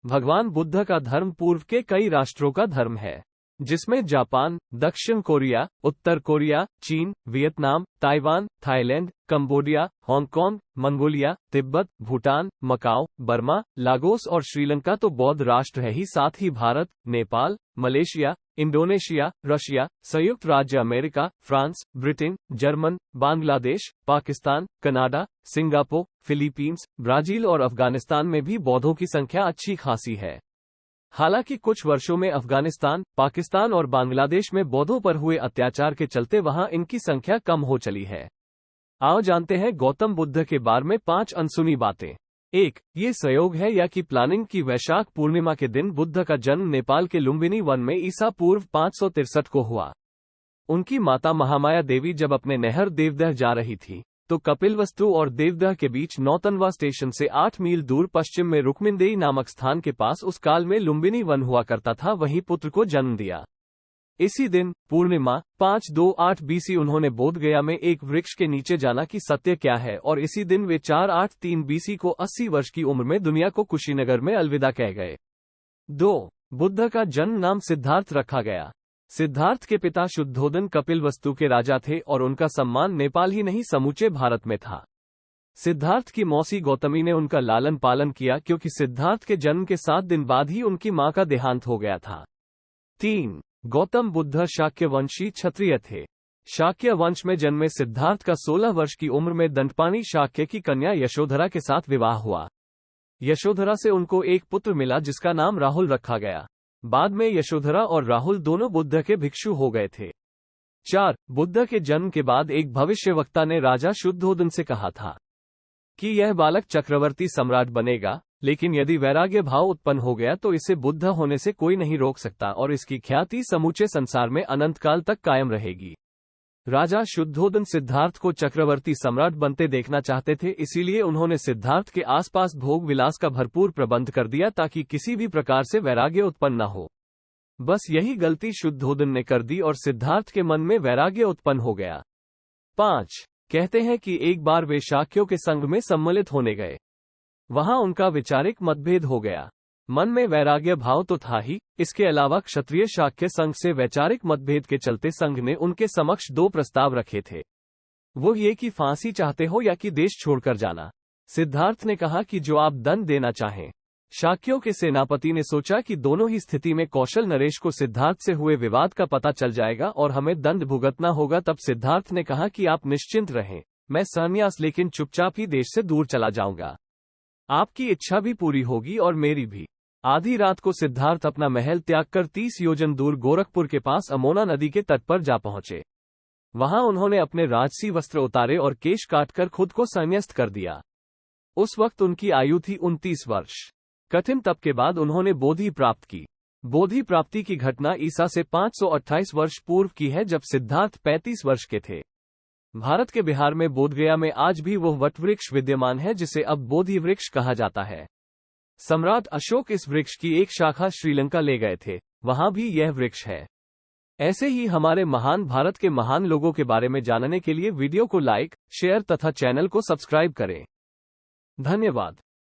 भगवान बुद्ध का धर्म पूर्व के कई राष्ट्रों का धर्म है, जिसमें जापान, दक्षिण कोरिया, उत्तर कोरिया, चीन, Vietnam, Taiwan, Thailand, Cambodia, Hong Kong, Mongolia, Tibet, Bhutan, Macau, Burma, Laos और श्रीलंका तो बौद्ध राष्ट्र है ही, साथ ही Bharat, Nepal, Malaysia, Indonesia, Russia, संयुक्त राज्य America, France, Britain, German, Bangladesh, Pakistan, Canada, Singapore, Philippines, Brazil और अफगानिस्तान में भी बौद्धों की संख्या अच्छी खासी है। हालांकि कुछ वर्षों में अफगानिस्तान, पाकिस्तान और बांग्लादेश में बौद्धों पर हुए अत्याचार के चलते वहां इनकी संख्या कम हो चली है। आओ जानते हैं गौतम बुद्ध के बारे में 5 अनसुनी बातें। 1. ये संयोग है या कि प्लानिंग की वैशाख पूर्णिमा के दिन बुद्ध का जन्म नेपाल के लुम्बिनी वन में ईसा पूर्व 563 को हुआ। उनकी माता महामाया देवी जब अपने नहर देवदह जा रही थी, तो कपिलवस्तु और देवदह के बीच नौतनवा स्टेशन से 8 मील दूर पश्चिम में रुक्मिनदेई नामक स्थान के पास उस काल में लुम्बिनी वन हुआ करता था, वहीं पुत्र को जन्म दिया। इसी दिन पूर्णिमा 528 BC उन्होंने बोधगया में एक वृक्ष के नीचे जाना कि सत्य क्या है, और इसी दिन वे 483 BC को 80 वर्ष की उम्र में दुनिया को कुशीनगर में अलविदा कह गए। 2. बुद्ध का जन्म नाम सिद्धार्थ रखा गया। सिद्धार्थ के पिता शुद्धोदन कपिलवस्तु के राजा थे और उनका सम्मान नेपाल ही नहीं समूचे भारत में था। सिद्धार्थ की मौसी गौतमी ने उनका लालन पालन किया, क्योंकि सिद्धार्थ के जन्म के 7 दिन बाद ही उनकी मां का देहांत हो गया था। 3. गौतम बुद्ध शाक्य वंशी क्षत्रिय थे। शाक्य वंश में जन्मे सिद्धार्थ का 16 वर्ष की उम्र में दंडपाणी शाक्य की कन्या यशोधरा के साथ विवाह हुआ। यशोधरा से उनको एक पुत्र मिला जिसका नाम राहुल रखा गया। बाद में यशोधरा और राहुल दोनों बुद्ध के भिक्षु हो गए थे। 4. बुद्ध के जन्म के बाद एक भविष्यवक्ता ने राजा शुद्धोदन से कहा था कि यह बालक चक्रवर्ती सम्राट बनेगा, लेकिन यदि वैराग्य भाव उत्पन्न हो गया तो इसे बुद्ध होने से कोई नहीं रोक सकता और इसकी ख्याति समूचे संसार में अनंत काल तक कायम रहेगी। राजा शुद्धोदन सिद्धार्थ को चक्रवर्ती सम्राट बनते देखना चाहते थे, इसीलिए उन्होंने सिद्धार्थ के आसपास भोग विलास का भरपूर प्रबंध कर दिया ताकि किसी भी प्रकार से वैराग्य उत्पन्न न हो। बस यही गलती शुद्धोदन ने कर दी और सिद्धार्थ के मन में वैराग्य उत्पन्न हो गया। 5. कहते हैं कि एक बार वे शाक्यों के संग में सम्मिलित होने गए। वहां उनका वैचारिक मतभेद हो गया। मन में वैराग्य भाव तो था ही, इसके अलावा क्षत्रिय शाक्य संघ से वैचारिक मतभेद के चलते संघ ने उनके समक्ष 2 प्रस्ताव रखे थे। वो ये कि फांसी चाहते हो या कि देश छोड़कर जाना। सिद्धार्थ ने कहा कि जो आप दंड देना चाहें। शाक्यों के सेनापति ने सोचा कि दोनों ही स्थिति में कौशल नरेश को सिद्धार्थ से हुए विवाद का पता चल जाएगा और हमें दंड भुगतना होगा। तब सिद्धार्थ ने कहा कि आप निश्चिंत रहें, मैं संन्यास लेकिन चुपचाप ही देश से दूर चला जाऊंगा। आपकी इच्छा भी पूरी होगी और मेरी भी। आधी रात को सिद्धार्थ अपना महल त्याग कर 30 योजन दूर गोरखपुर के पास अमोना नदी के तट पर जा पहुंचे। वहां उन्होंने अपने राजसी वस्त्र उतारे और केश काटकर खुद को संन्यास्त कर दिया। उस वक्त उनकी आयु थी 29 वर्ष। कठिन तप के बाद उन्होंने बोधि प्राप्त की। बोधि प्राप्ति की घटना ईसा से 528 वर्ष पूर्व की है, जब सिद्धार्थ 35 वर्ष के थे। भारत के बिहार में बोधगया में आज भी वह वटवृक्ष विद्यमान है जिसे अब बोधि वृक्ष कहा जाता है। सम्राट अशोक इस वृक्ष की एक शाखा श्रीलंका ले गए थे, वहां भी यह वृक्ष है। ऐसे ही हमारे महान भारत के महान लोगों के बारे में जानने के लिए वीडियो को लाइक, शेयर तथा चैनल को सब्सक्राइब करें। धन्यवाद।